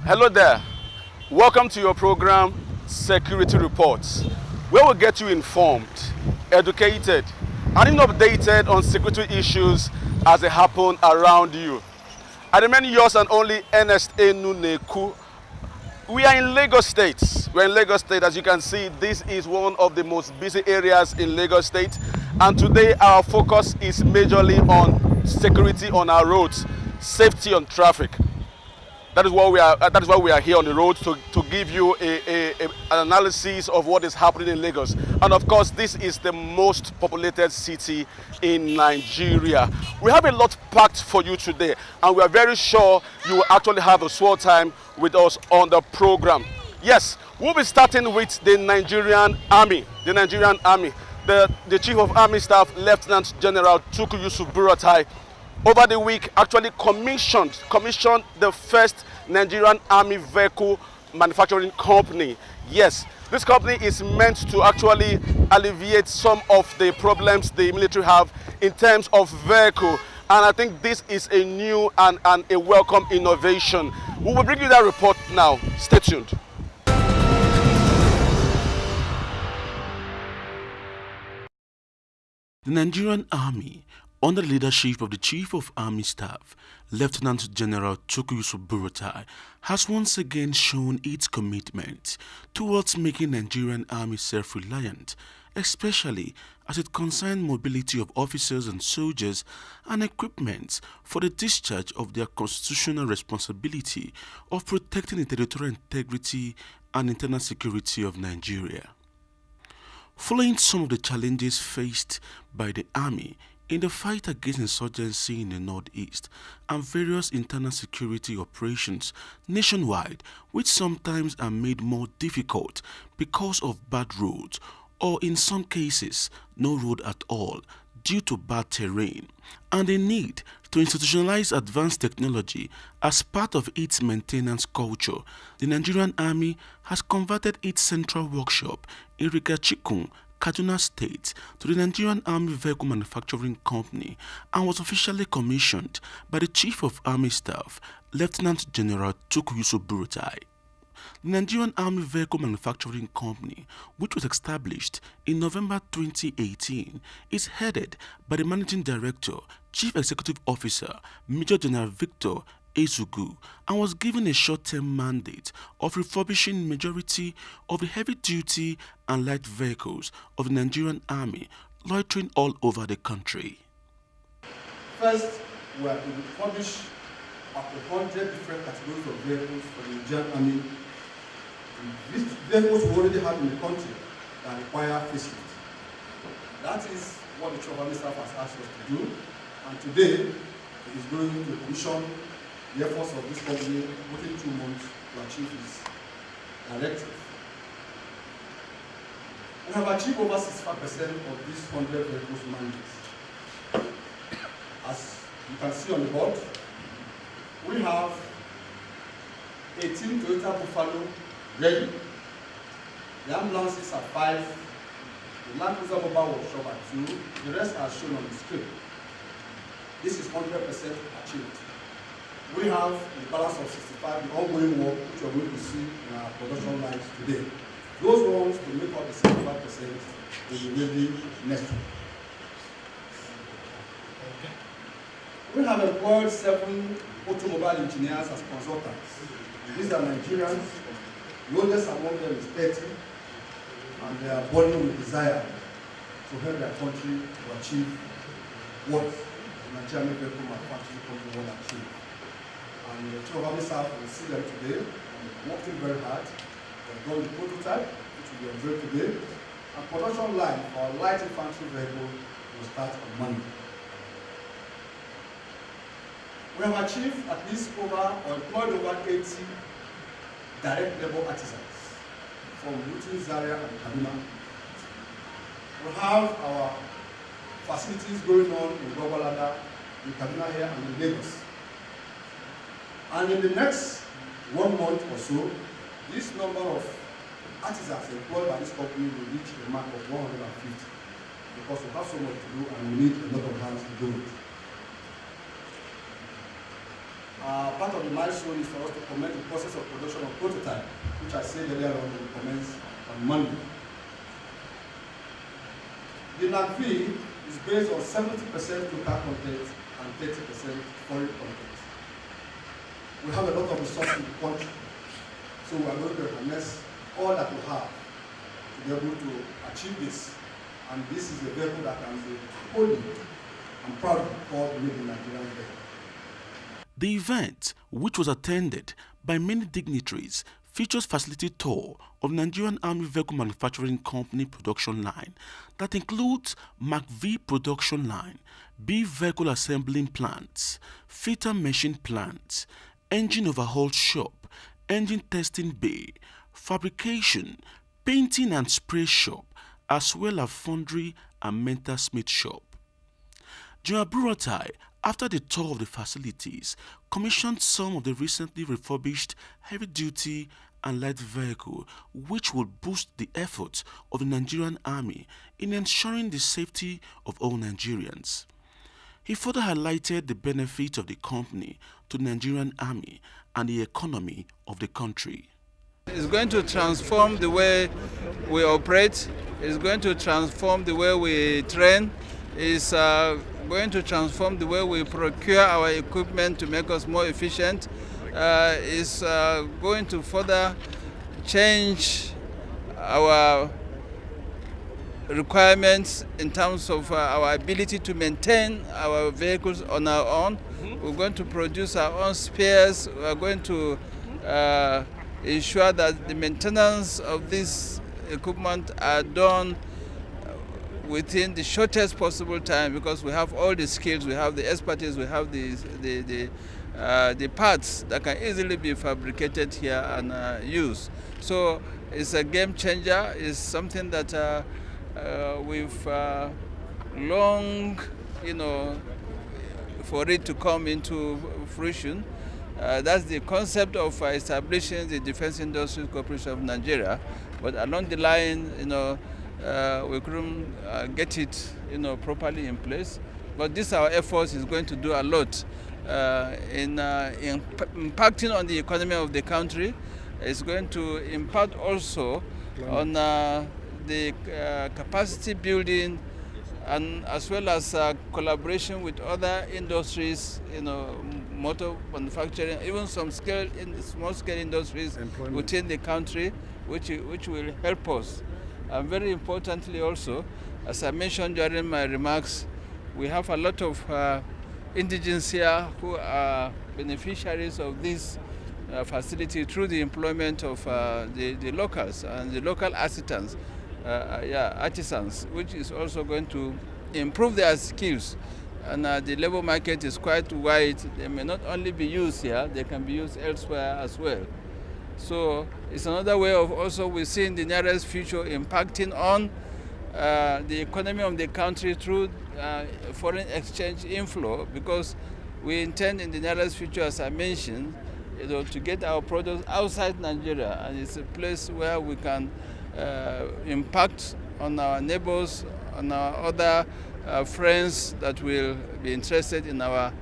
Hello there. Welcome to your program, Security Reports, where we'll get you informed, educated, and even updated on security issues as they happen around you. I remain yours and only Ernest Enuneku. We are in Lagos State. We're in Lagos State. As you can see, this is one of the most busy areas in Lagos State. And today our focus is majorly on security on our roads, safety on traffic. That is why we are here on the road to give you an analysis of what is happening in Lagos. And of course, this is the most populated city in Nigeria. We have a lot packed for you today, and we are very sure you will actually have a swell time with us on the program. Yes, we'll be starting with the Nigerian Army. The Nigerian Army. The Chief of Army Staff, Lieutenant General Tukur Yusuf Buratai, over the week actually commissioned the first Nigerian Army vehicle manufacturing company. Yes, this company is meant to actually alleviate some of the problems the military have in terms of vehicle. And I think this is a new and a welcome innovation. We will bring you that report now. Stay tuned. The Nigerian Army, under the leadership of the Chief of Army Staff, Lieutenant General Tukur Yusuf Buratai, has once again shown its commitment towards making Nigerian Army self-reliant, especially as it concerns mobility of officers and soldiers and equipment for the discharge of their constitutional responsibility of protecting the territorial integrity and internal security of Nigeria. Following some of the challenges faced by the Army in the fight against insurgency in the Northeast and various internal security operations nationwide, which sometimes are made more difficult because of bad roads or in some cases no road at all due to bad terrain, and the need to institutionalize advanced technology as part of its maintenance culture, the Nigerian Army has converted its central workshop in Rigachikun, Kaduna State, to the Nigerian Army Vehicle Manufacturing Company and was officially commissioned by the Chief of Army Staff, Lieutenant General Tukur Yusuf Buratai. The Nigerian Army Vehicle Manufacturing Company, which was established in November 2018, is headed by the Managing Director, Chief Executive Officer, Major General Victor Ezugu, and was given a short-term mandate of refurbishing majority of the heavy-duty and light vehicles of the Nigerian Army loitering all over the country. First, we are to refurbish up to 100 different categories of vehicles for the Nigerian Army. These vehicles we already have in the country that require facelift. That is what the Chief of Army Staff has asked us to do, and today it is going to commission the efforts of this company within 2 months to achieve this directive. We have achieved over 65% of these 100 vehicles mandates. As you can see on the board, we have 18 Toyota Buffalo ready. The ambulances are 5, the Land Cruiser Mobile Workshop are 2, the rest are shown on the screen. This is 100% achieved. We have the balance of 65, the ongoing work which we are going to see in our production lines today. Those ones to make up the 75% will be ready next week. Okay. We have employed 7 automobile engineers as consultants. These are Nigerians. The oldest among them is 30, and they are burning with desire to help their country to achieve what the Nigerian Vehicle Manufacturing Company will achieve. And the Chief of Army Staff will see them today, and they're working very hard. They've done the prototype, which will be unveiled today, and production line for our light infantry vehicle will start on Monday. We have achieved at least employed over 80 direct labor artisans from Luton, Zaria, and Kaduna. We have our facilities going on in Gwagwalada, in Kaduna here, and in Lagos. And in the next 1 month or so, this number of artisans employed by this company will reach a mark of 150, because we have so much to do and we need a lot of hands to do it. Part of the milestone is for us to commence the process of production of prototype, which I said earlier on will commence on Monday. The NAV is based on 70% local content and 30% foreign content. We have a lot of resources in the country, so we are going to harness all that we have to be able to achieve this. And this is a vehicle that can be only and proudly called Made in Nigeria vehicle. The event, which was attended by many dignitaries, features facility tour of Nigerian Army Vehicle Manufacturing Company production line that includes Mark V production line, B vehicle assembling plants, fitter machine plants, engine overhaul shop, engine testing bay, fabrication, painting and spray shop, as well as foundry and mental smith shop. General Buratai, after the tour of the facilities, commissioned some of the recently refurbished heavy-duty and light vehicle, which will boost the efforts of the Nigerian Army in ensuring the safety of all Nigerians. He further highlighted the benefit of the company to the Nigerian Army and the economy of the country. It's going to transform the way we operate, it's going to transform the way we train, it's going to transform the way we procure our equipment to make us more efficient, it's going to further change our requirements in terms of our ability to maintain our vehicles on our own. We're going to produce our own spares. We're going to ensure that the maintenance of this equipment are done within the shortest possible time, because we have all the skills, we have the expertise, we have the parts that can easily be fabricated here and used. So it's a game changer. It's something that we've long, for it to come into fruition. That's the concept of establishing the Defense Industries Corporation of Nigeria. But along the line, we couldn't get it, properly in place. But this our efforts is going to do a lot in impacting on the economy of the country. It's going to impact also on the capacity building, and as well as collaboration with other industries, motor manufacturing, even some small-scale industries within the country, which will help us. And very importantly also, as I mentioned during my remarks, we have a lot of indigents here who are beneficiaries of this facility through the employment of the locals and the local artisans, which is also going to improve their skills. And the labor market is quite wide. They may not only be used here, they can be used elsewhere as well. So it's another way of also we see in the nearest future impacting on the economy of the country through foreign exchange inflow, because we intend in the nearest future, as I mentioned, to get our products outside Nigeria, and it's a place where we can impact on our neighbors, on our other friends that will be interested in our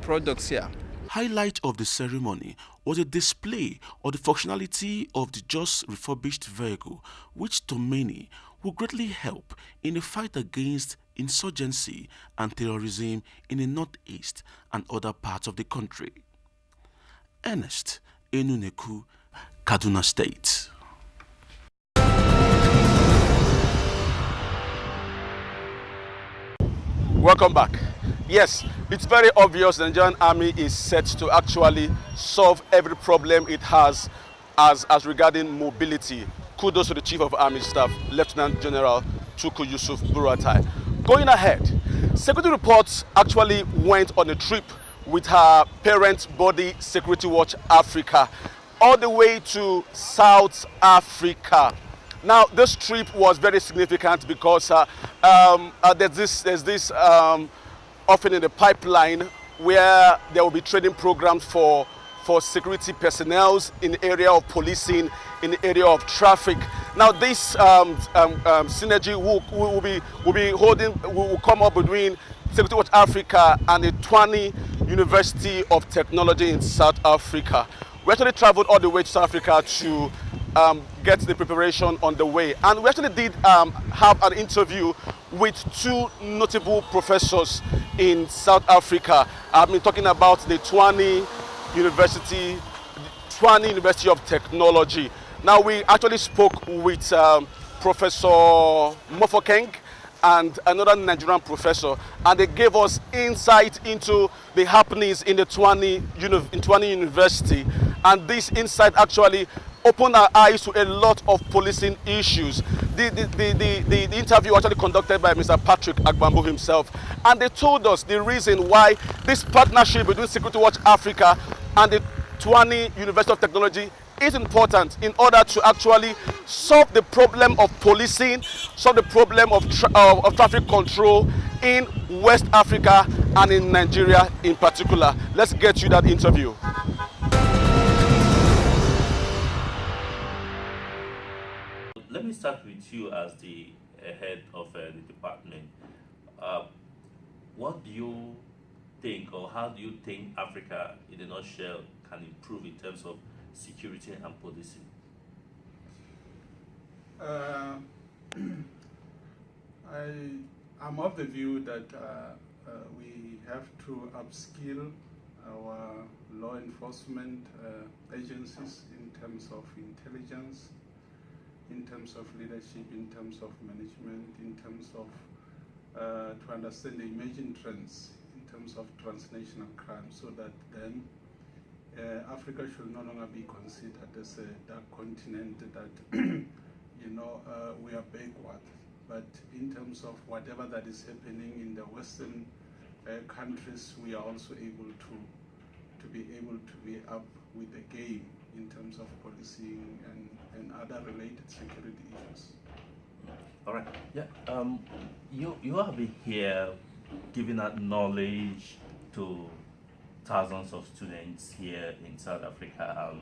products here. Highlight of the ceremony was a display of the functionality of the just refurbished vehicle, which to many will greatly help in the fight against insurgency and terrorism in the northeast and other parts of the country. Ernest Enuneku, Kaduna State. Welcome back. Yes, it's very obvious the Nigerian Army is set to actually solve every problem it has as regarding mobility. Kudos to the Chief of Army Staff, Lieutenant General Tukur Yusuf Buratai. Going ahead, Security Reports actually went on a trip with her parent body, Security Watch Africa, all the way to South Africa. Now, this trip was very significant because there's this often in the pipeline where there will be training programs for security personnel in the area of policing, in the area of traffic. Now, this synergy will come up between Security Watch Africa and the Twani University of Technology in South Africa. We actually traveled all the way to South Africa to get the preparation on the way. And we actually did have an interview with two notable professors in South Africa. I've been talking about the Tshwane University of Technology. Now, we actually spoke with Professor Mofokeng and another Nigerian professor, and they gave us insight into the happenings in the Tshwane University. And this insight actually opened our eyes to a lot of policing issues. The interview actually conducted by Mr. Patrick Agbambu himself, and they told us the reason why this partnership between Security Watch Africa and the Tshwane University of Technology is important in order to actually solve the problem of policing, solve the problem of traffic control in West Africa and in Nigeria in particular. Let's get you that interview. Let me start with you as the head of the department. What do you think, or how do you think Africa, in a nutshell, can improve in terms of security and policing? I'm of the view that we have to upskill our law enforcement agencies in terms of intelligence, in terms of leadership, in terms of management, in terms of to understand the emerging trends in terms of transnational crime, so that then Africa should no longer be considered as a dark continent that we are backward. But in terms of whatever that is happening in the Western countries, we are also able to be up with the game in terms of policing and other related security issues. All right. Yeah. You have been here giving out knowledge to thousands of students here in South Africa,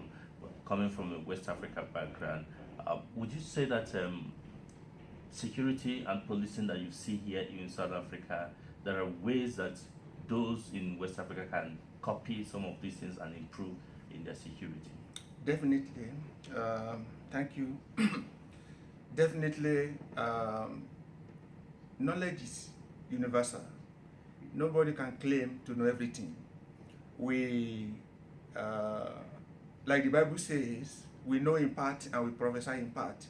coming from a West Africa background. Would you say that security and policing that you see here in South Africa, there are ways that those in West Africa can copy some of these things and improve in their security? Definitely. Thank you. Definitely, knowledge is universal. Nobody can claim to know everything. We, like the Bible says, we know in part and we prophesy in part.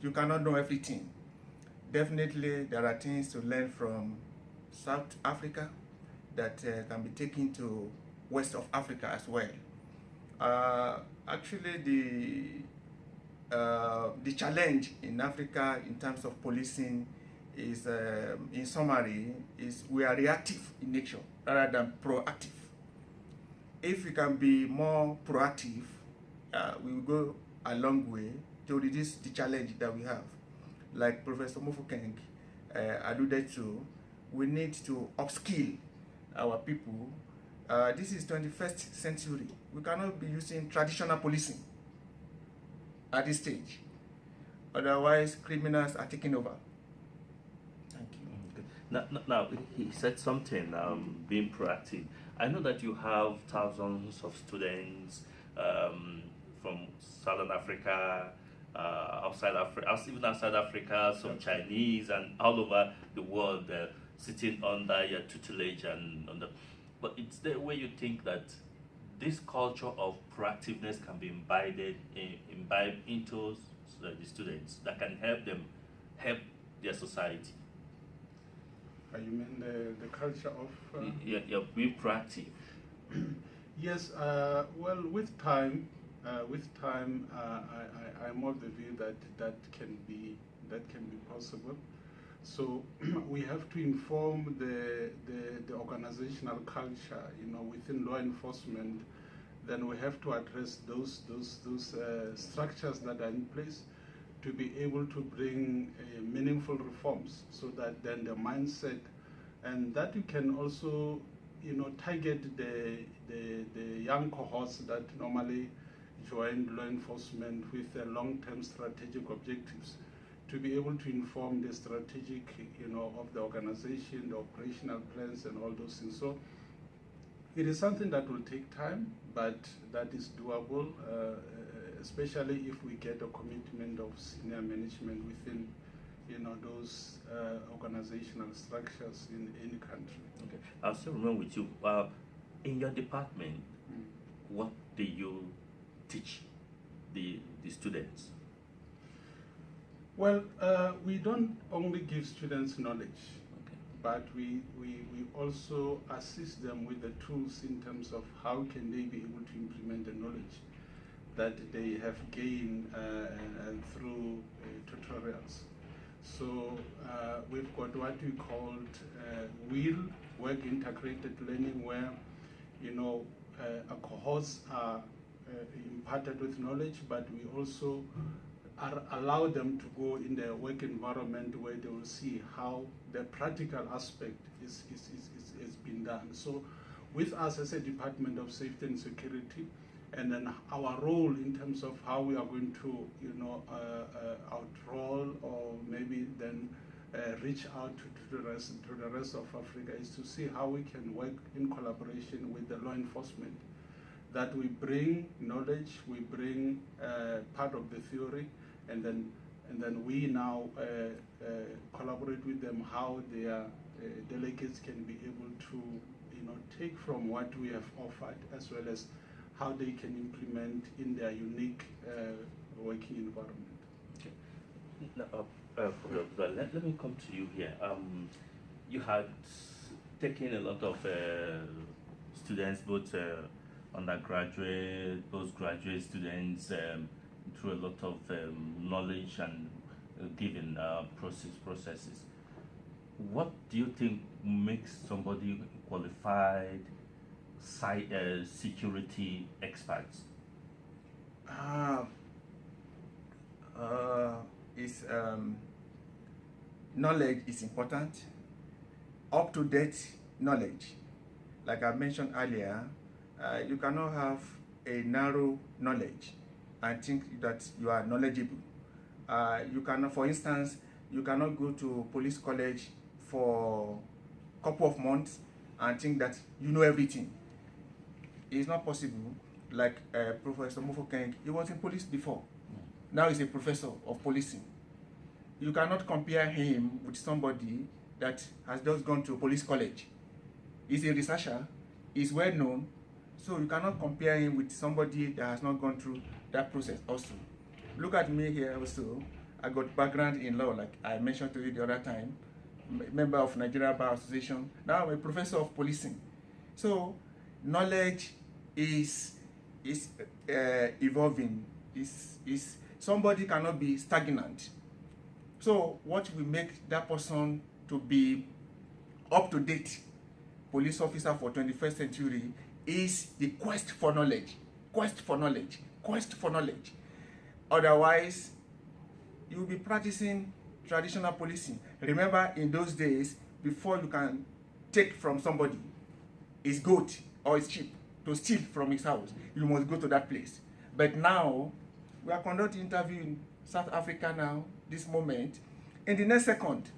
You cannot know everything. Definitely, there are things to learn from South Africa that can be taken to West of Africa as well. Actually, the challenge in Africa in terms of policing is, in summary, is we are reactive in nature rather than proactive. If we can be more proactive, we will go a long way to reduce the challenge that we have. Like Professor Mofokeng alluded to, we need to upskill our people. This is 21st century. We cannot be using traditional policing at this stage. Otherwise, criminals are taking over. Thank you. Now he said something, being proactive. I know that you have thousands of students from Southern Africa, outside Africa, even outside Africa, some Chinese, and all over the world sitting under your tutelage and under. But it's the way you think that this culture of proactiveness can be imbibed into the students that can help them help their society. You mean the culture of? Yeah, being proactive. Yes. Well, with time, I'm of the view that can be possible. So we have to inform the organizational culture, within law enforcement. Then we have to address those structures that are in place to be able to bring meaningful reforms, so that then the mindset, and that you can also, target the young cohorts that normally join law enforcement with long-term strategic objectives, to be able to inform the strategic, of the organization, the operational plans, and all those things. So It is something that will take time, but that is doable, especially if we get a commitment of senior management within, those organizational structures in any country. Okay. I'll still remain with you. In your department, what do you teach the students? Well, we don't only give students knowledge, but we also assist them with the tools in terms of how can they be able to implement the knowledge that they have gained through tutorials. So we've got what we called WIL, Work Integrated Learning, where cohorts are imparted with knowledge, but we also allow them to go in the work environment where they will see how the practical aspect is been done. So with us as a Department of Safety and Security, and then our role in terms of how we are going to, outroll or maybe then reach out to the rest of Africa is to see how we can work in collaboration with the law enforcement. That we bring knowledge, we bring part of the theory, and then we now collaborate with them how their delegates can be able to take from what we have offered, as well as how they can implement in their unique working environment. Okay. Now, let me come to you here. You had taken a lot of students, both undergraduate, postgraduate students, through a lot of knowledge and given processes. What do you think makes somebody qualified security experts? Knowledge is important. Up-to-date knowledge. Like I mentioned earlier, you cannot have a narrow knowledge and think that you are knowledgeable. You cannot, for instance, you cannot go to police college for a couple of months and think that you know everything. It's not possible. Like Professor Mofokeng, he was in police before. Now he's a professor of policing. You cannot compare him with somebody that has just gone to a police college. He's a researcher, he's well known, so you cannot compare him with somebody that has not gone through that process also. Look at me here also. I got background in law, like I mentioned to you the other time, member of Nigeria Bar Association. Now I'm a professor of policing. So knowledge is evolving. Is somebody cannot be stagnant. So what will make that person to be up to date police officer for 21st century is the quest for knowledge, quest for knowledge, quest for knowledge. Otherwise, you will be practicing traditional policing. Remember, in those days, before you can take from somebody his goat or his sheep to steal from his house, you must go to that place. But now, we are conducting interview in South Africa now, this moment. In the next second,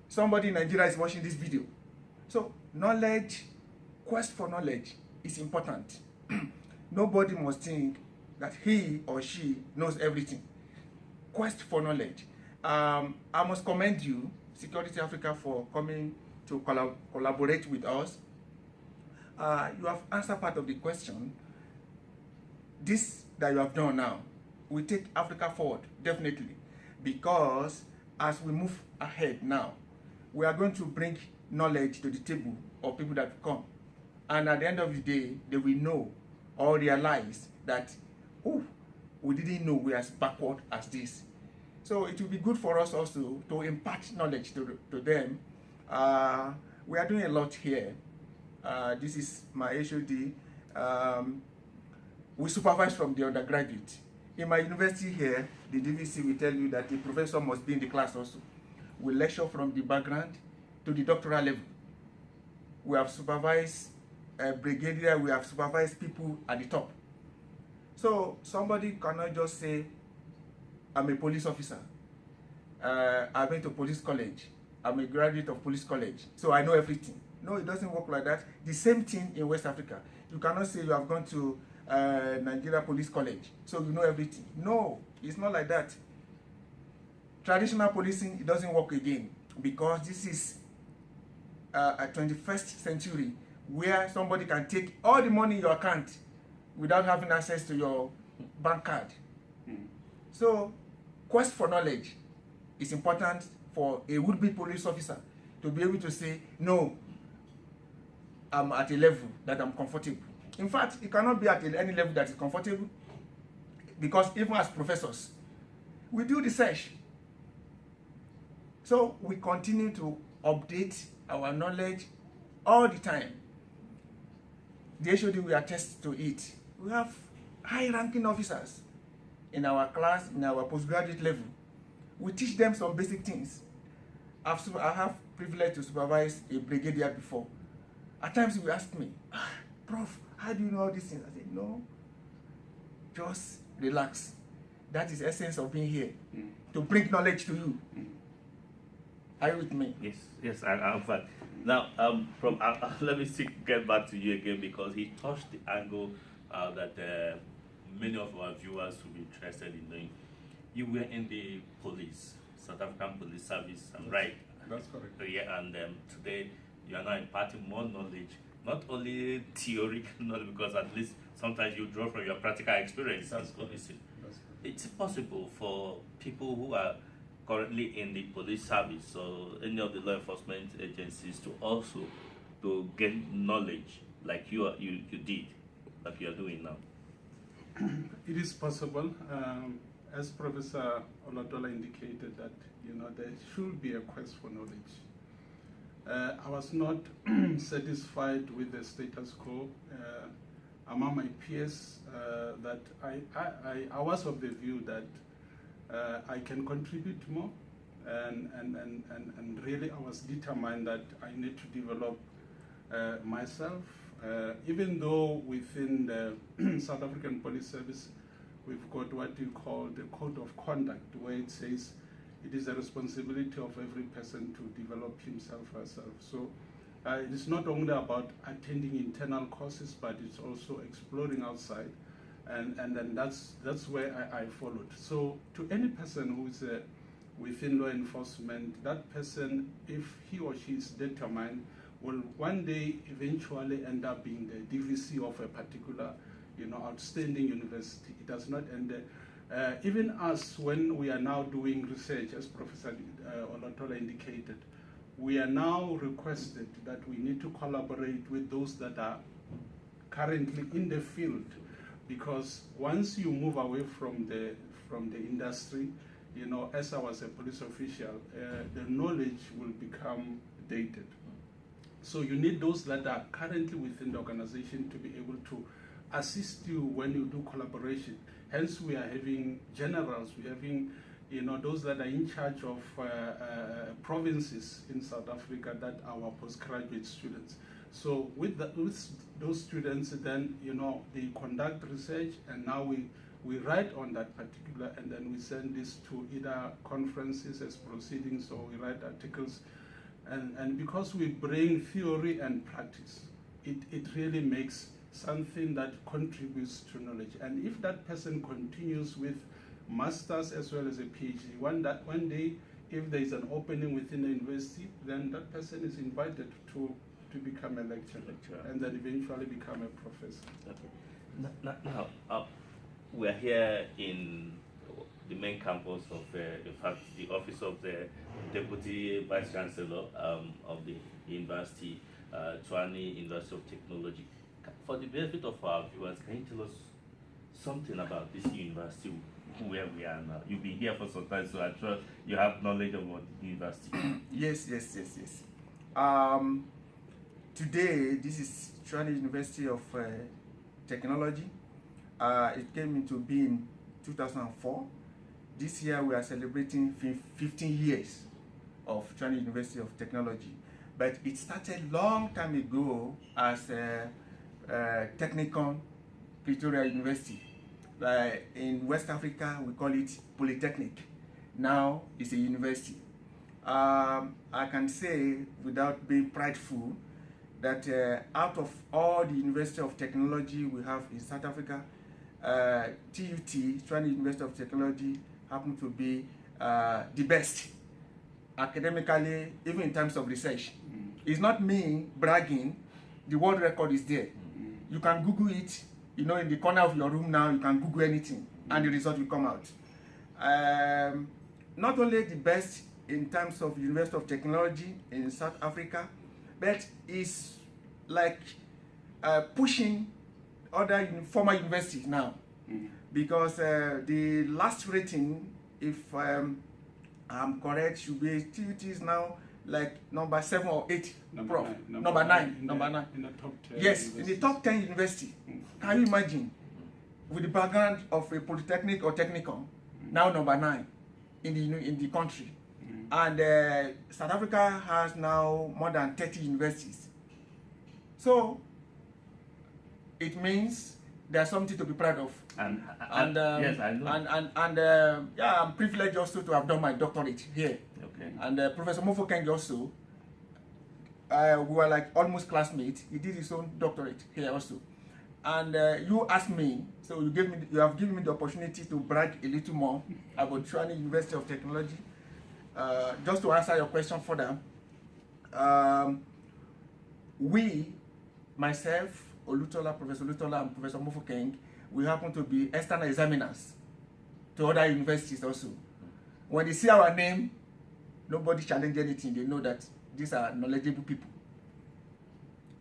somebody in Nigeria is watching this video. So knowledge, quest for knowledge is important. Nobody must think that he or she knows everything. Quest for knowledge. I must commend you, Security Africa, for coming to collaborate with us. You have answered part of the question. This that you have done now will take Africa forward, definitely, because as we move ahead now, we are going to bring knowledge to the table of people that come. And at the end of the day, they will know or realize that, oh, we didn't know we are as backward as this. So it will be good for us also to impart knowledge to them. We are doing a lot here. This is my HOD. We supervise from the undergraduate. In my university here, the DVC will tell you that the professor must be in the class also. We lecture from the background to the doctoral level. We have supervised brigadier, we have supervised people at the top. So somebody cannot just say, I'm a police officer. I went to police college. I'm a graduate of police college, so I know everything. No, it doesn't work like that. The same thing in West Africa. You cannot say you have gone to Nigeria Police College, so you know everything. No, it's not like that. Traditional policing, it doesn't work again, because this is a 21st century where somebody can take all the money in your account without having access to your bank card. So, quest for knowledge is important for a would-be police officer to be able to say, no, I'm at a level that I'm comfortable. In fact, it cannot be at any level that is comfortable, because even as professors, we do research. So we continue to update our knowledge all the time. The HOD will attest to it. We have high-ranking officers in our class, in our postgraduate level. We teach them some basic things. I have privilege to supervise a brigadier before. At times he will ask me, Prof, how do you know all these things? I say, no, just relax. That is the essence of being here, to bring knowledge to you. Are you with me? Yes, I'm fine. Now, let me get back to you again, because he touched the angle that many of our viewers will be interested in knowing. You were in the police, South African Police Service, right? That's correct. Yeah, and today you are now imparting more knowledge, not only theory knowledge, because at least sometimes you draw from your practical experience in policing. It's possible for people who are currently in the police service or any of the law enforcement agencies to also to gain knowledge like you did, like you are doing now. It is possible. As Professor Olotola indicated, that there should be a quest for knowledge. I was not satisfied with the status quo among my peers. That I was of the view that I can contribute more, and really I was determined that I need to develop myself. Even though within the South African Police Service we've got what you call the Code of Conduct, where it says it is the responsibility of every person to develop himself or herself. So it is not only about attending internal courses, but it's also exploring outside. And then that's where I followed. So to any person who is within law enforcement, that person, if he or she is determined, will one day eventually end up being the DVC of a particular, outstanding university. It does not end there. Even us, when we are now doing research, as Professor Olotola indicated, we are now requested that we need to collaborate with those that are currently in the field, because once you move away from the industry, as I was a police official, the knowledge will become dated. So you need those that are currently within the organization to be able to assist you when you do collaboration. Hence, we are having generals, we're having those that are in charge of provinces in South Africa that are our postgraduate students. So with those students, then they conduct research, and now we write on that particular, and then we send this to either conferences as proceedings, or we write articles, and because we bring theory and practice, it really makes something that contributes to knowledge. And if that person continues with masters as well as a PhD, one day, if there is an opening within the university, then that person is invited to become a lecturer, and then eventually become a professor. Okay. Now, we're here in the main campus of, in fact, the office of the Deputy Vice Chancellor of the University, Tshwane University of Technology. For the benefit of our viewers, can you tell us something about this university, where we are now? You've been here for some time, so I'm sure you have knowledge about the university. Yes. Today, this is Tshwane University of Technology. It came into being in 2004. This year we are celebrating 15 years of Tshwane University of Technology. But it started long time ago as a Technikon Pretoria University. In West Africa, we call it Polytechnic. Now it's a university. I can say, without being prideful, that out of all the University of Technology we have in South Africa, TUT, Tshwane University of Technology, happen to be the best academically, even in terms of research. It's not me bragging, the world record is there. You can Google it, you know, in the corner of your room now, you can Google anything, and the result will come out. Not only the best in terms of University of Technology in South Africa, but it's like pushing other former universities now, because the last rating, if I'm correct, should be TUT is now like number 7 or 8. Number Prof. nine. Number nine. In the top 10. Yes, in the top 10 university. Can you imagine? With the background of a polytechnic or technicum, now number 9 in the country. And South Africa has now more than 30 universities. So it means there's something to be proud of. And Yes, I know. And yeah, I'm privileged also to have done my doctorate here. Okay. And Professor Mofokeng also, we were like almost classmates. He did his own doctorate here also. And you asked me, so you have given me the opportunity to brag a little more about Tshwane University of Technology. Just to answer your question further, we, myself, Olutola, Professor Olutola, and Professor Mofokeng, we happen to be external examiners to other universities also. When they see our name, nobody challenge anything. They know that these are knowledgeable people.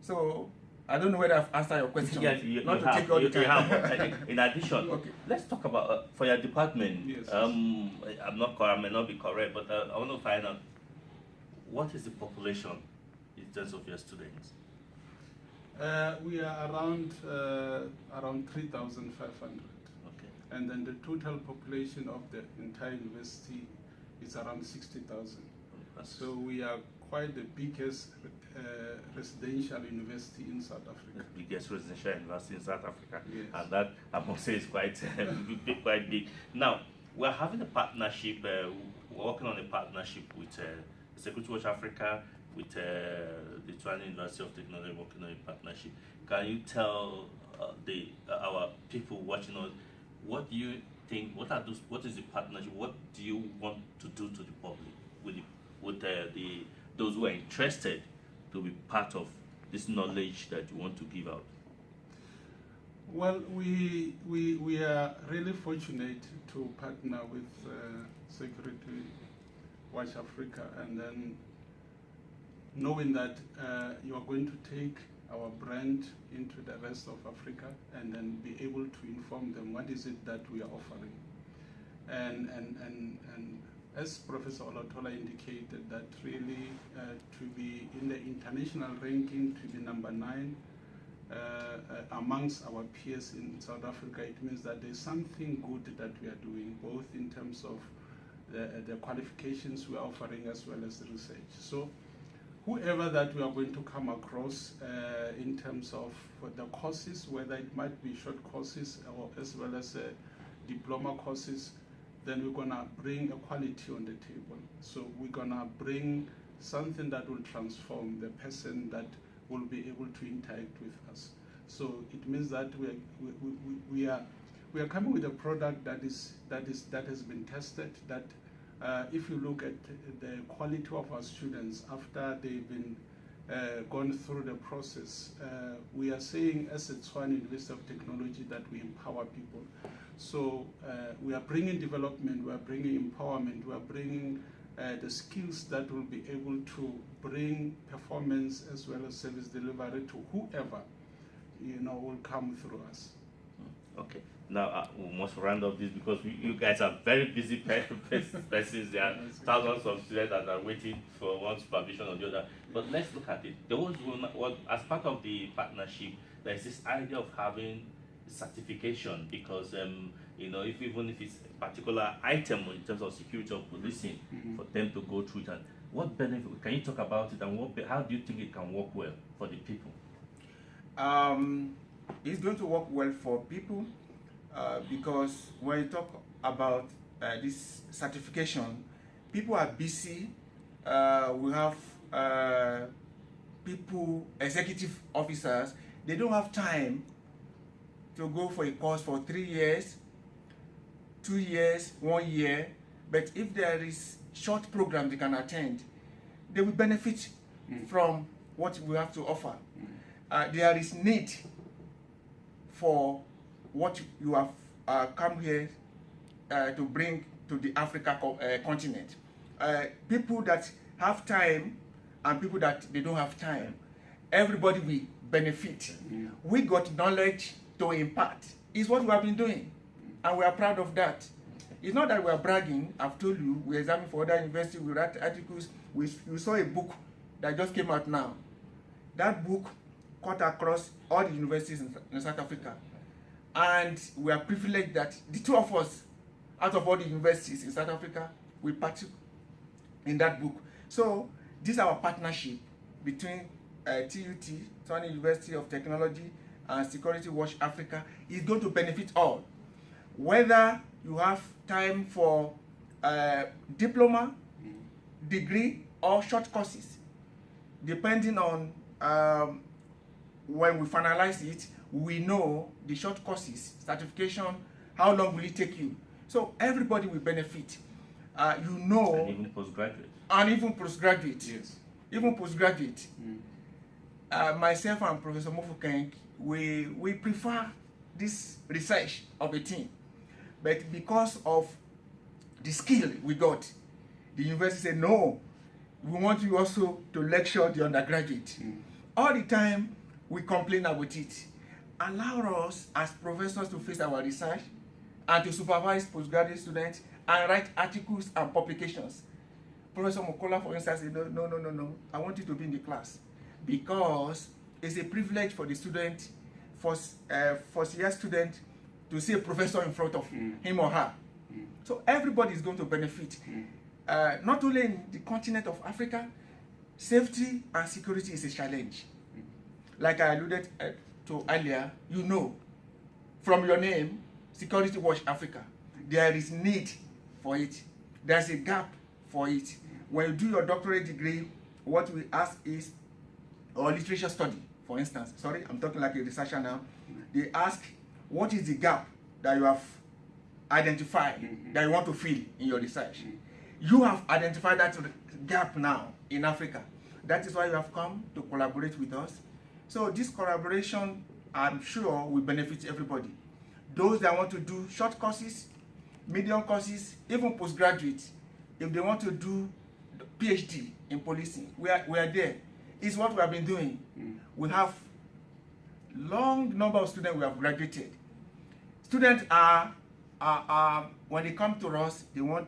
So I don't know whether I've answered your question. Yes, you Not to have. take all the You have. time. I think in addition, Okay. let's talk about for your department. Yes. I may not be correct, but I want to find out what is the population in terms of your students. We are around 3,500. Okay. And then the total population of the entire university is around 60,000. So we are quite the biggest residential university in South Africa. The biggest residential university in South Africa, Yes. and that I must say is quite quite big. Now we're having a partnership. We're working on a partnership with Security Watch Africa, with the Tshwane University of Technology, working on a partnership. Can you tell our people watching us, what do you think? What is the partnership? What do you want to do to the public with those who are interested to be part of this knowledge that you want to give out? Well, we are really fortunate to partner with Security Watch Africa, and then knowing that you are going to take our brand into the rest of Africa and then be able to inform them what is it that we are offering. And as Professor Olutola indicated, that really to be in the international ranking, to be number 9 amongst our peers in South Africa, it means that there's something good that we are doing, both in terms of the qualifications we are offering as well as the research. So whoever that we are going to come across in terms of the courses, whether it might be short courses or as well as diploma courses, then we're going to bring a quality on the table. So we're going to bring something that will transform the person that will be able to interact with us. So it means that we are coming with a product that has been tested, that if you look at the quality of our students after they've been gone through the process, we are saying as a Tshwane University of Technology that we empower people. So we are bringing development, we are bringing empowerment, we are bringing the skills that will be able to bring performance as well as service delivery to whoever will come through us. Okay. Now we must round up this because you guys are very busy persons. There are thousands of students that are waiting for one supervision or the other. But let's look at it. There was as part of the partnership, there is this idea of having certification because even if it's a particular item in terms of security or policing, for them to go through it. And what benefit can you talk about it, and how do you think it can work well for the people? It's going to work well for people because when you talk about this certification, people are busy. We have people, executive officers, they don't have time to go for a course for 3 years, 2 years, 1 year. But if there is short program they can attend, they will benefit from what we have to offer. There is need for what you have come here to bring to the Africa continent. People that have time and people that they don't have time, everybody will benefit. We got knowledge to impart. It's what we have been doing, and we are proud of that. It's not that we are bragging. I've told you, we examine for other universities, we write articles. You saw a book that just came out now. That book cut across all the universities in South Africa. And we are privileged that the two of us, out of all the universities in South Africa, we partook in that book. So this is our partnership between TUT, Tshwane University of Technology, and Security Watch Africa. Is going to benefit all. Whether you have time for diploma, degree, or short courses, depending on when we finalize it, we know the short courses, certification, how long will it take you. So everybody will benefit. You know. And even postgraduate. And even postgraduate. Yes. Even postgraduate. Myself and Professor Mofokeng, we prefer this research of a team. But because of the skill we got, the university said, no, we want you also to lecture the undergraduate. All the time, we complain about it. Allow us as professors to face our research and to supervise postgraduate students and write articles and publications. Professor Mokola, for instance, said, no, I want you to be in the class, because it's a privilege for the student, first year student, to see a professor in front of him or her. So everybody is going to benefit. Not only in the continent of Africa, safety and security is a challenge. Like I alluded to earlier, you know, from your name, Security Watch Africa, there is need for it. There's a gap for it. When you do your doctorate degree, what we ask is, or literature study, for instance, sorry, I'm talking like a researcher now, they ask, what is the gap that you have identified that you want to fill in your research? You have identified that gap now in Africa. That is why you have come to collaborate with us. So this collaboration, I'm sure, will benefit everybody. Those that want to do short courses, medium courses, even postgraduate, if they want to do PhD in policing, we are there. It's what we have been doing. We have long number of students we have graduated. Students are when they come to us, they want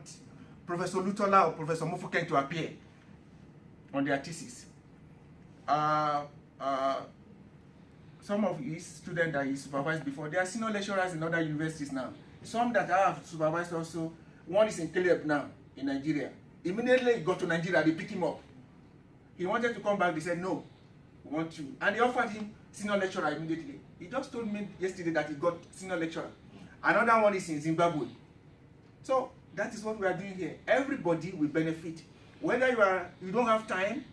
Professor Lutola or Professor Mofokeng to appear on their thesis. Some of his students that he supervised before, they are senior lecturers in other universities now. Some that I have supervised also, one is in Caleb now, in Nigeria. Immediately he got to Nigeria, they picked him up. He wanted to come back, they said, no, we want you. And they offered him senior lecturer immediately. He just told me yesterday that he got senior lecturer. Another one is in Zimbabwe. So that is what we are doing here. Everybody will benefit. Whether you don't have time,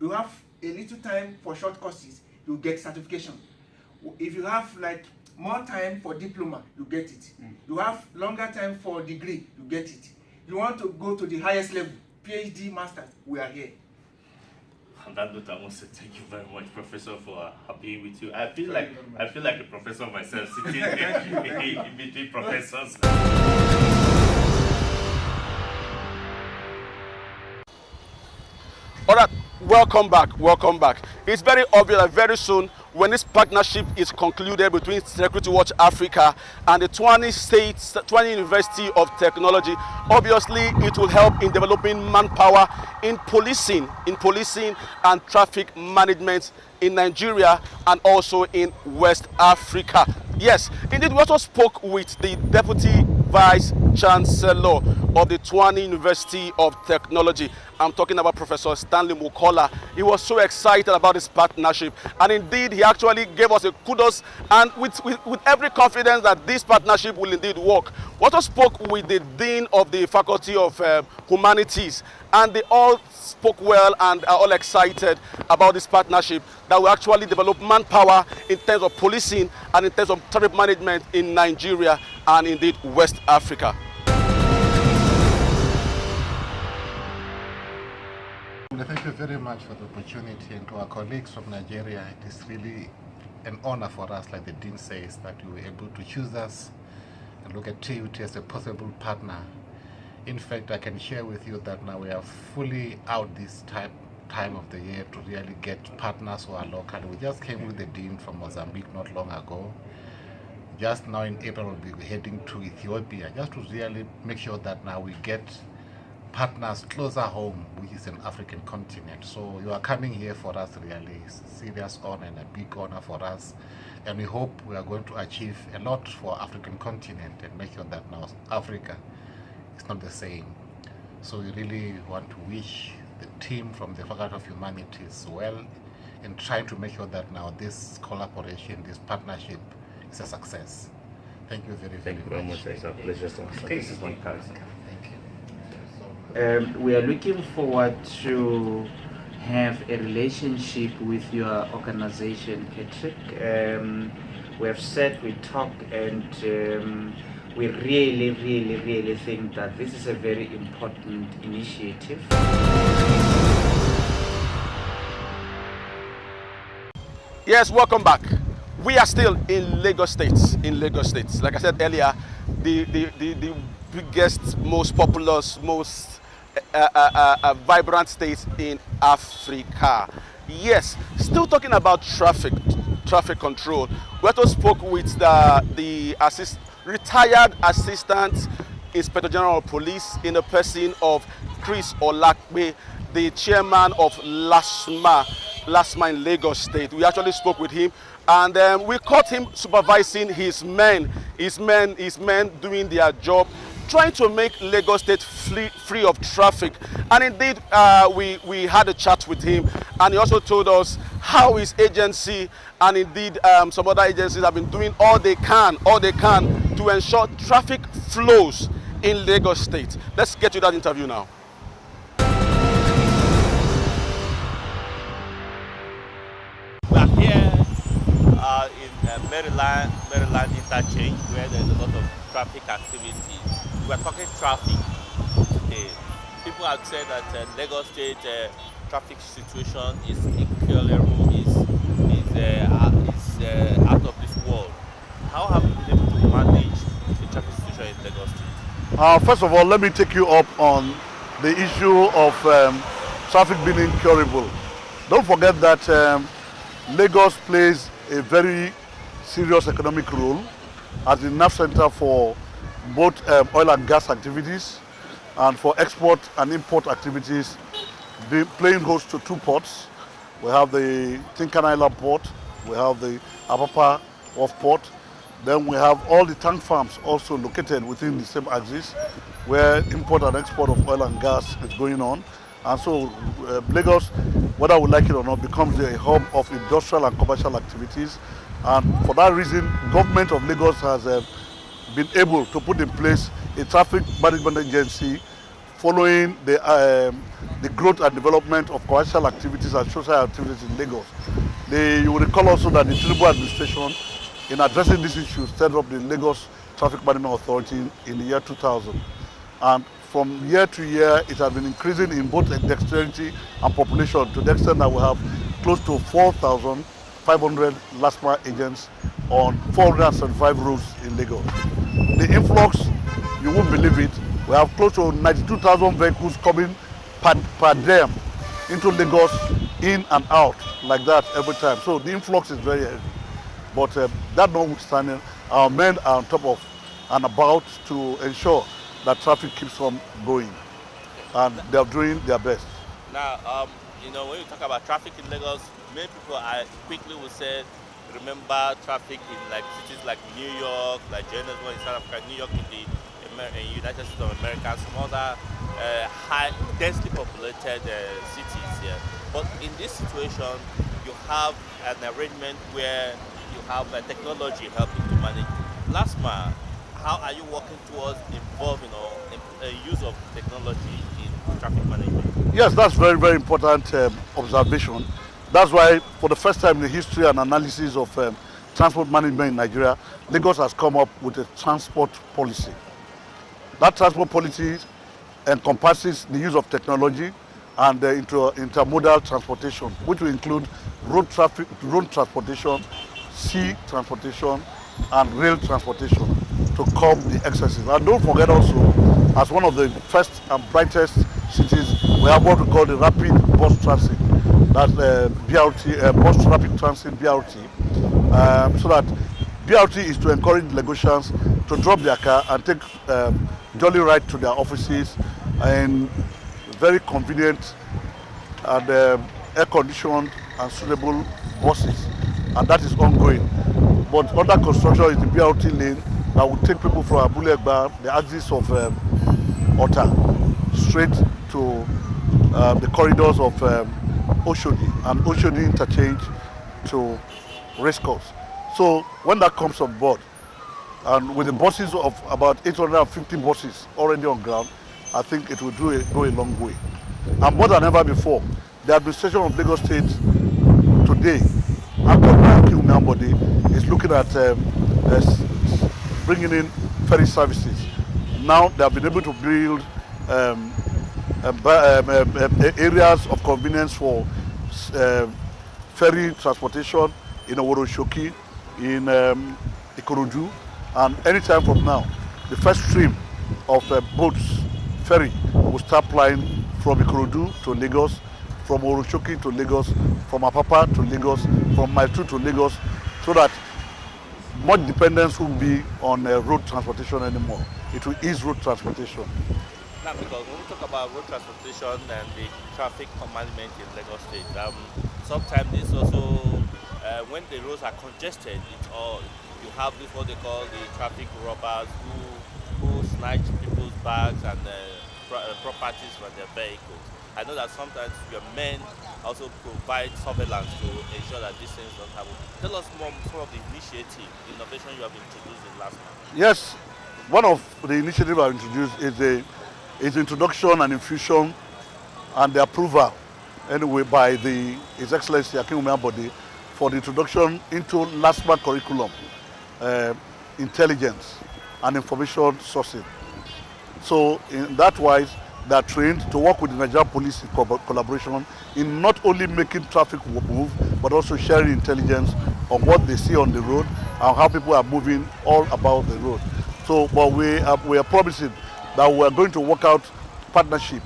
you have a little time for short courses, you get certification. If you have like more time for diploma, you get it. You have longer time for degree, you get it. You want to go to the highest level, PhD, masters, we are here. On that note, I want to say thank you very much, Professor, for being with you. I feel like a professor myself, sitting in between professors. All right, welcome back. It's very obvious that very soon, when this partnership is concluded between Security Watch Africa and the Tshwane University of Technology, obviously it will help in developing manpower in policing and traffic management in Nigeria and also in West Africa. Yes, indeed, we also spoke with the Deputy Vice Chancellor of the Tshwane University of Technology. I'm talking about Professor Stanley Mokola. He was so excited about this partnership, and indeed he actually gave us a kudos, and with every confidence that this partnership will indeed work. We also spoke with the Dean of the Faculty of Humanities, and they all spoke well and are all excited about this partnership that will actually develop manpower in terms of policing and in terms of traffic management in Nigeria and indeed West Africa. Thank you very much for the opportunity, and to our colleagues from Nigeria, it is really an honor for us, like the Dean says, that you were able to choose us and look at TUT as a possible partner. In fact, I can share with you that now we are fully out this time of the year to really get partners who are local. We just came with the Dean from Mozambique not long ago. Just now in April, we'll be heading to Ethiopia, just to really make sure that now we get partners closer home, which is an African continent. So you are coming here for us really serious honor and a big honor for us. And we hope we are going to achieve a lot for African continent and make sure that now Africa is not the same. So we really want to wish the team from the Faculty of Humanities well in trying to make sure that now this collaboration, this partnership is a success. Thank you very much. It's a pleasure. This is my cousin. We are looking forward to have a relationship with your organization, Patrick. We have said, we talked, and we really think that this is a very important initiative. Yes, welcome back. We are still in Lagos State. Like I said earlier, the biggest, most populous, most vibrant state in Africa. Yes, still talking about traffic control. We also spoke with the retired Assistant Inspector General of Police in the person of Chris Olakbe, the chairman of LASMA in Lagos State. We actually spoke with him, and we caught him supervising his men doing their job, trying to make Lagos State free of traffic. And indeed, we had a chat with him, and he also told us how his agency and indeed some other agencies have been doing all they can to ensure traffic flows in Lagos State. Let's get to that interview now. We are here in Maryland interchange, where there's a lot of traffic activity. We are talking traffic today. People have said that Lagos State traffic situation is incurable, is out of this world. How have you been able to manage the traffic situation in Lagos State? First of all, let me take you up on the issue of traffic being incurable. Don't forget that Lagos plays a very serious economic role as the nerve center for both oil and gas activities and for export and import activities, playing host to two ports. We have the Tinkan Island port, we have the Apapa Wharf port, then we have all the tank farms also located within the same axis where import and export of oil and gas is going on. And so Lagos, whether we like it or not, becomes a hub of industrial and commercial activities. And for that reason, government of Lagos has been able to put in place a traffic management agency following the growth and development of commercial activities and social activities in Lagos. You will recall also that the Tinubu administration, in addressing these issues, set up the Lagos Traffic Management Authority in the year 2000. And from year to year, it has been increasing in both dexterity and population to the extent that we have close to 4,500 LASMA agents on 475 roads in Lagos. The influx, you won't believe it, we have close to 92,000 vehicles coming per diem into Lagos, in and out, like that every time. So the influx is very heavy. But that notwithstanding, our men are on top of and about to ensure that traffic keeps on going. And they are doing their best. Now, when you talk about traffic in Lagos, many people quickly will say, remember traffic in like cities like New York, like Johannesburg in South Africa, New York in the United States of America, some other high, densely populated cities here. But in this situation, you have an arrangement where you have technology helping to manage. LASMA, how are you working towards involving or use of technology in traffic management? Yes, that's very, very important observation. That's why, for the first time in the history and analysis of transport management in Nigeria, Lagos has come up with a transport policy. That transport policy encompasses the use of technology and intermodal transportation, which will include road transportation, sea transportation, and rail transportation to curb the excesses. And don't forget also, as one of the first and brightest cities, we have what we call the rapid bus transit. That's BRT, bus rapid transit BRT. So that BRT is to encourage Lagosians to drop their car and take jolly ride to their offices in very convenient and air-conditioned and suitable buses, and that is ongoing. But under construction is the BRT lane that will take people from Abule Egba, the axis of Ota, straight to the corridors of Oshodi and Oshodi interchange to Racecourse. So when that comes on board, and with the buses of about 850 buses already on ground, I think it will go a long way. And more than ever before, the administration of Lagos State today, after Akin Umeambode, is looking at bringing in ferry services. Now they have been able to build areas of convenience for ferry transportation in Oworoshoki, in Ikorodu, and anytime from now, the first stream of boats, ferry, will start plying from Ikorodu to Lagos, from Oworoshoki to Lagos, from Apapa to Lagos, from Mile 2 to Lagos, so that much dependence won't be on road transportation anymore. It will ease road transportation. Now, because when we talk about road transportation and the traffic management in Lagos State, sometimes it's also when the roads are congested, you have this what they call the traffic robbers who snatch people's bags and properties from their vehicles. I know that sometimes your men also provide surveillance to ensure that these things don't happen. Tell us more some of the innovation you have introduced in last month. Yes, one of the initiatives I've introduced is introduction and infusion and the approval anyway by His Excellency Akin Umeambode for the introduction into LASTMA curriculum, intelligence and information sourcing. So in that wise, they are trained to work with the Nigerian police in collaboration in not only making traffic move, but also sharing intelligence on what they see on the road and how people are moving all about the road. So, but we are promising that we are going to work out partnership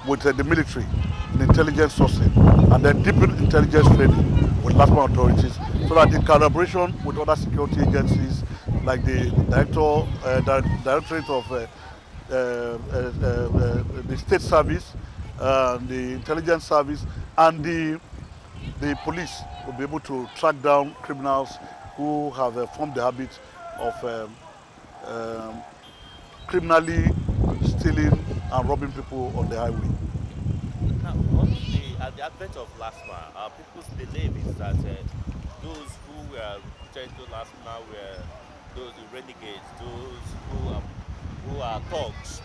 with the military in intelligence sourcing and then deepen intelligence training with LASTMA authorities, so that in collaboration with other security agencies like the Directorate of the State Service, the Intelligence Service, and the police will be able to track down criminals who have formed the habit of criminally stealing and robbing people on the highway. Now, at the advent of LASTMA, people's belief is that those who were recruited to LASTMA were those renegades, those who are thugs.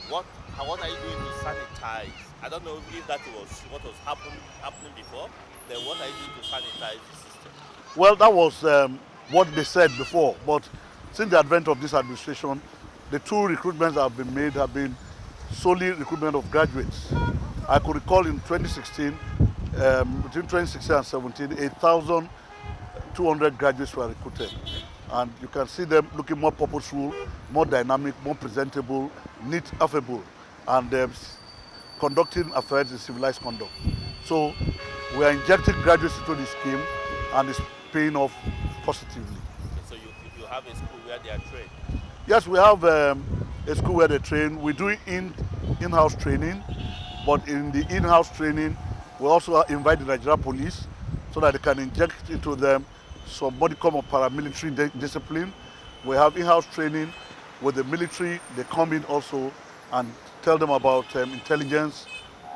What are you doing to sanitize? I don't know if that was what was happening before. Then what are you doing to sanitize the system? Well, that was what they said before, but since the advent of this administration, the two recruitments that have been made have been solely recruitment of graduates. I could recall in 2016, between 2016 and 17, 8,200 graduates were recruited. And you can see them looking more purposeful, more dynamic, more presentable, neat, affable, and conducting affairs in civilized conduct. So we are injecting graduates into the scheme, and it's paying off positively. So you have a school where they are trained? Yes, we have a school where they train. We do in-house training, but in the in-house training, we also invite the Nigerian police so that they can inject into them some modicum of paramilitary discipline. We have in-house training with the military. They come in also and tell them about intelligence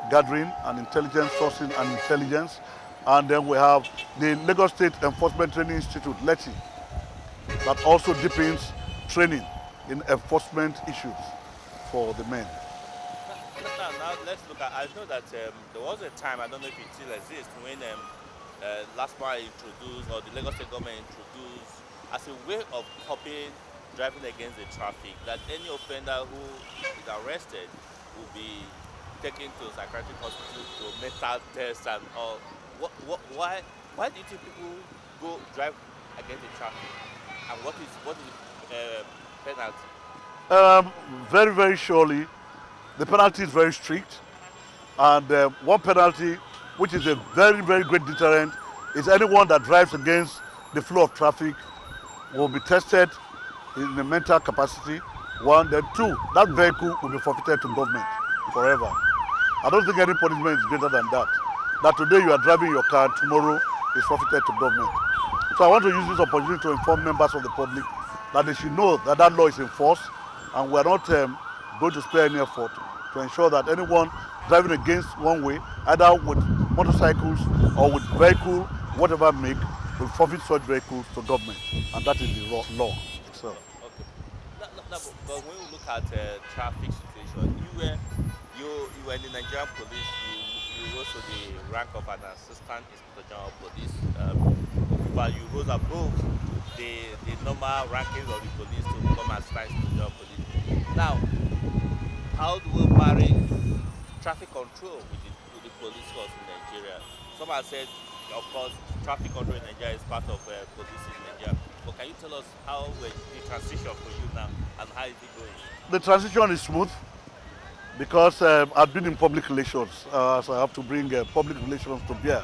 gathering and intelligence sourcing and intelligence. And then we have the Lagos State Enforcement Training Institute, LETI, that also deepens training in enforcement issues for the men. Now let's look at. I know that there was a time, I don't know if it still exists, when LASMA introduced, or the Lagos State government introduced, as a way of copying driving against the traffic, that any offender who is arrested will be taken to psychiatric hospital to mental tests and all. Why do you think people go drive against the traffic? And what is the penalty? Very, very surely, the penalty is very strict. And one penalty, which is a very, very great deterrent, is anyone that drives against the flow of traffic will be tested in the mental capacity. One, then two, that vehicle will be forfeited to government forever. I don't think any punishment is greater than that. That today you are driving your car, tomorrow is forfeited to government. So I want to use this opportunity to inform members of the public that they should know that that law is enforced, and we are not going to spare any effort to ensure that anyone driving against one way, either with motorcycles or with vehicle, whatever make, will forfeit such vehicles to government, and that is the law itself. Okay. But when we look at traffic situation, you were in the Nigerian police. You rose to the rank of an assistant inspector general of police. But you rose above the normal rankings of the police to become assistant inspector general of police. Now, how do we marry traffic control with the police force in Nigeria? Some have said, of course, traffic control in Nigeria is part of police in Nigeria. But can you tell us how the transition for you now, and how is it going? The transition is smooth because I've been in public relations, so I have to bring public relations to bear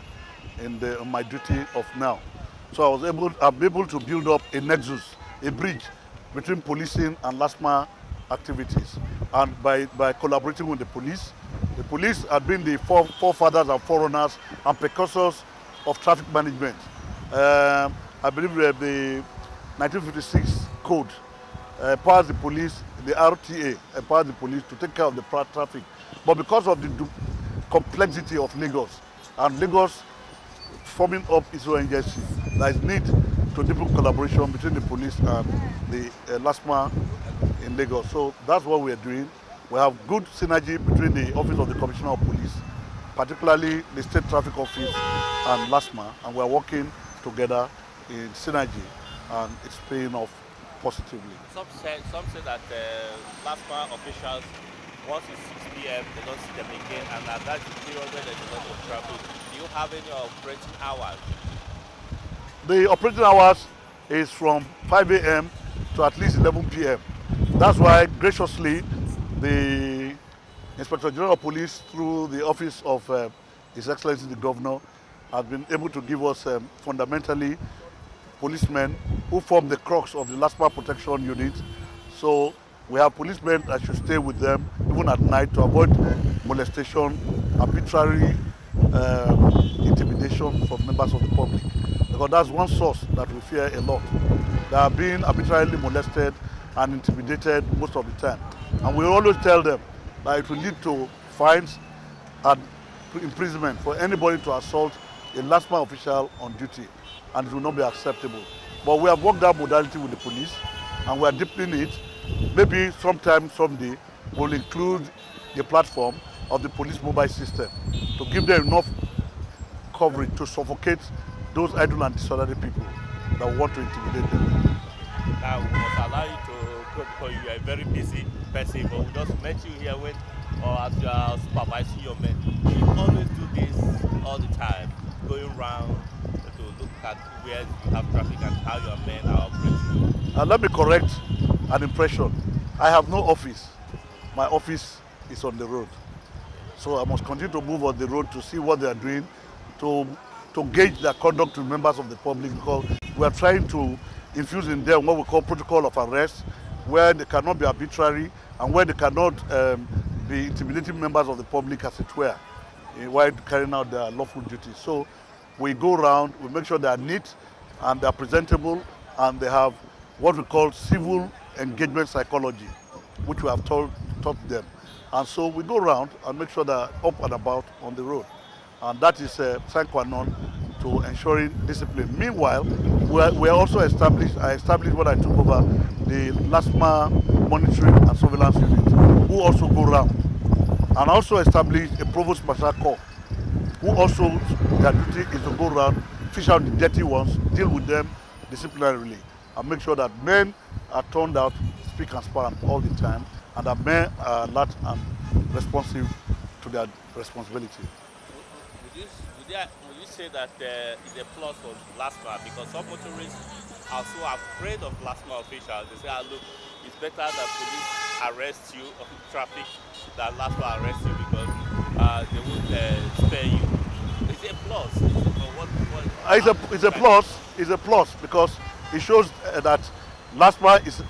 in my duty of now. So I'm able to build up a nexus, a bridge between policing and LASMA activities. And by collaborating with the police have been the forefathers and forerunners and precursors of traffic management. I believe the 1956 code empowers the police, the RTA empowers the police to take care of the traffic. But because of the complexity of Lagos, and Lagos forming up its own agency, there is need to deepen collaboration between the police and the LASMA in Lagos. So that's what we are doing. We have good synergy between the Office of the Commissioner of Police, particularly the State Traffic Office and LASMA, and we are working together in synergy, and it's paying off positively. Some say that LASMA officials, once it's 6 p.m., they don't see them again, and that's the period where there's a lot of traffic. Do you have any operating hours? The operating hours is from 5 a.m. to at least 11 p.m. That's why, graciously, the Inspector General of Police, through the office of His Excellency the Governor, has been able to give us fundamentally policemen who form the crux of the LASMA protection unit. So we have policemen that should stay with them even at night to avoid molestation, arbitrary intimidation from members of the public. Because that's one source that we fear a lot. They are being arbitrarily molested and intimidated most of the time. And we always tell them that it will lead to fines and imprisonment for anybody to assault a LASMA official on duty, and it will not be acceptable. But we have worked that modality with the police, and we are deepening it. Maybe sometime, someday, we'll include the platform of the police mobile system to give them enough coverage to suffocate those idle and disorderly people that want to intimidate them. Now, we must allow you to go because you are a very busy person, but we just met you here when, or as you are supervising your men. You always do this all the time, going around to look at where you have traffic and how your men are operating. Let me correct an impression. I have no office. My office is on the road. So I must continue to move on the road to see what they are doing, to gauge their conduct to members of the public, because we are trying to infuse in them what we call protocol of arrest, where they cannot be arbitrary and where they cannot be intimidating members of the public, as it were, while carrying out their lawful duties. So we go around, we make sure they are neat and they are presentable, and they have what we call civil engagement psychology, which we have taught them. And so we go around and make sure they are up and about on the road. And that is sine qua non to ensuring discipline. Meanwhile, we are also I established when I took over the LASMA monitoring and surveillance unit, who also go round, and also establish a provost marshal corps, who also their duty is to go around, fish out the dirty ones, deal with them disciplinarily, and make sure that men are turned out, speak and span all the time, and that men are alert and responsive to their responsibility. Would you say that it's a plus for LASMA, because some motorists are so afraid of LASMA officials? They say, look, it's better that police arrest you on traffic than LASMA arrest you, because they won't spare you. It's a plus. It's a plus because it shows that LASMA is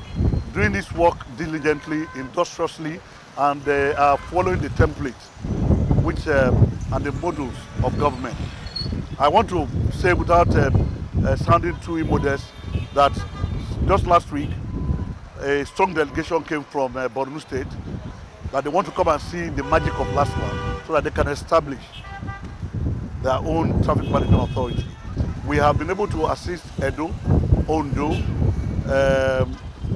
doing this work diligently, industriously, and they are following the template which and the models of government. I want to say, without sounding too immodest, that just last week a strong delegation came from Borno State that they want to come and see the magic of LASMA so that they can establish their own traffic management authority. We have been able to assist Edo, Ondo,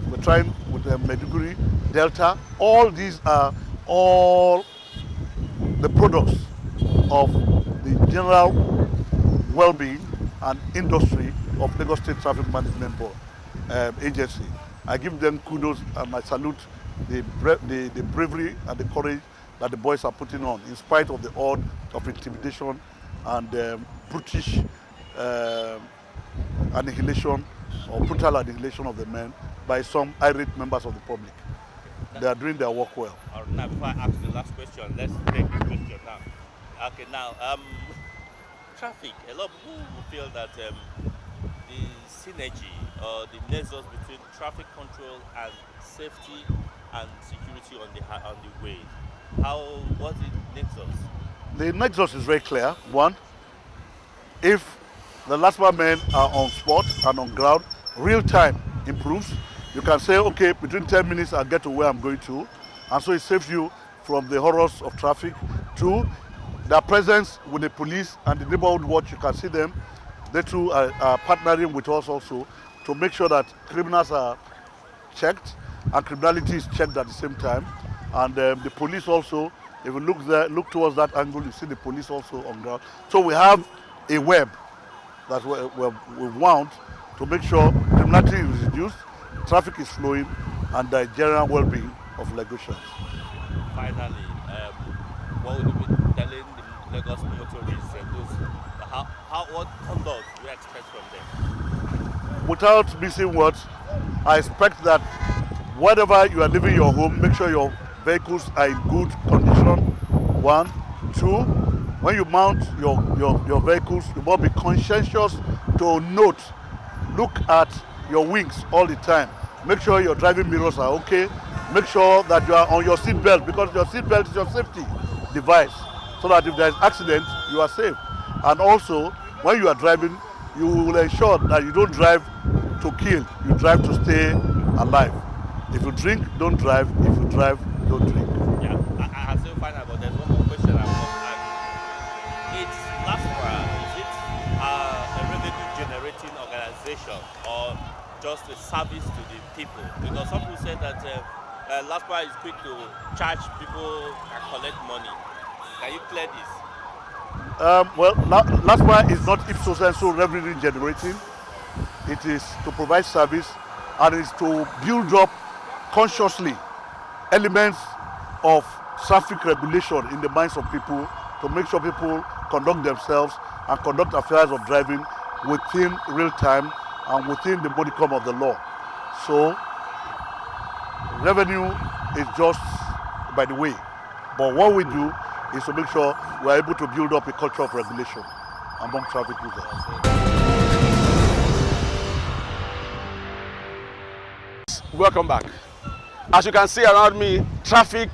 we're trying with Maiduguri, Delta. All these are all the products of the general well-being and industry of Lagos State Traffic Management Board agency. I give them kudos and I salute the bravery and the courage that the boys are putting on, in spite of the odds of intimidation and brutish annihilation or brutal annihilation of the men by some irate members of the public. They are doing their work well. Now, before I ask the last question, let's take the question now. Okay, now, traffic. A lot of people feel that the synergy or the nexus between traffic control and safety and security on the way. What's the nexus? The nexus is very clear. One, if the LASMA men are on spot and on ground, real time improves. You can say, okay, between 10 minutes I'll get to where I'm going to. And so it saves you from the horrors of traffic. Two, their presence with the police and the neighborhood watch, you can see them. They too are partnering with us also to make sure that criminals are checked and criminality is checked at the same time. And the police also, if you look towards that angle, you see the police also on ground. So we have a web that we've wound to make sure criminality is reduced, traffic is flowing, and the general well-being of Lagosians. Finally, what would you be telling the Lagos motorists and those? What conduct do you expect from them? Without missing words, I expect that wherever you are leaving your home, make sure your vehicles are in good condition. One. Two, when you mount your vehicles, you must be conscientious to note, look at your wings all the time. Make sure your driving mirrors are okay. Make sure that you are on your seat belt, because your seat belt is your safety device, so that if there is accident, you are safe. And also, when you are driving, you will ensure that you don't drive to kill, you drive to stay alive. If you drink, don't drive. If you drive, don't drink. Yeah, I still find out, but there's one more question I want to ask. It's LASMA, is it a revenue generating organization or just a service to the people? Because some people say that LASMA is quick to charge people and collect money. Can you clear this? Well, LASMA is not ipso sensu revenue generating. It is to provide service, and it is to build up consciously elements of traffic regulation in the minds of people, to make sure people conduct themselves and conduct affairs of driving within real time and within the modicum of the law. So revenue is just by the way, but what we do is to make sure we are able to build up a culture of regulation among traffic users. Welcome back. As you can see around me, traffic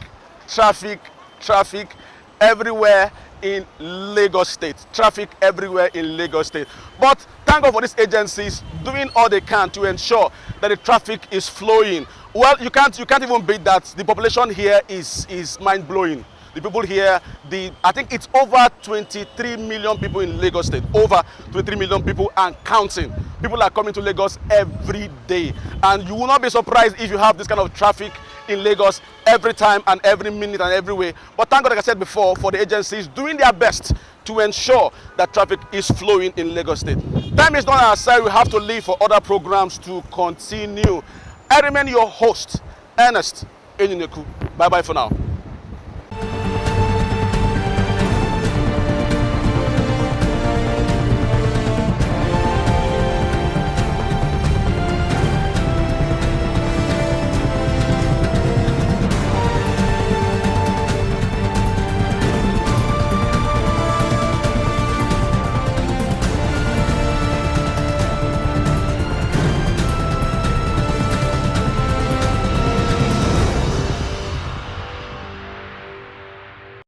everywhere in Lagos State. Traffic everywhere in Lagos State. But thank God for these agencies doing all they can to ensure that the traffic is flowing. Well, you can't even beat that. The population here is mind-blowing. the people here, I think it's over 23 million people in Lagos State, over 23 million people and counting. People are coming to Lagos every day. And you will not be surprised if you have this kind of traffic in Lagos every time and every minute and every way. But thank God, like I said before, for the agencies doing their best to ensure that traffic is flowing in Lagos State. Time is not on our side. We have to leave for other programs to continue. I remain your host, Ernest Enyuneku. Bye-bye for now.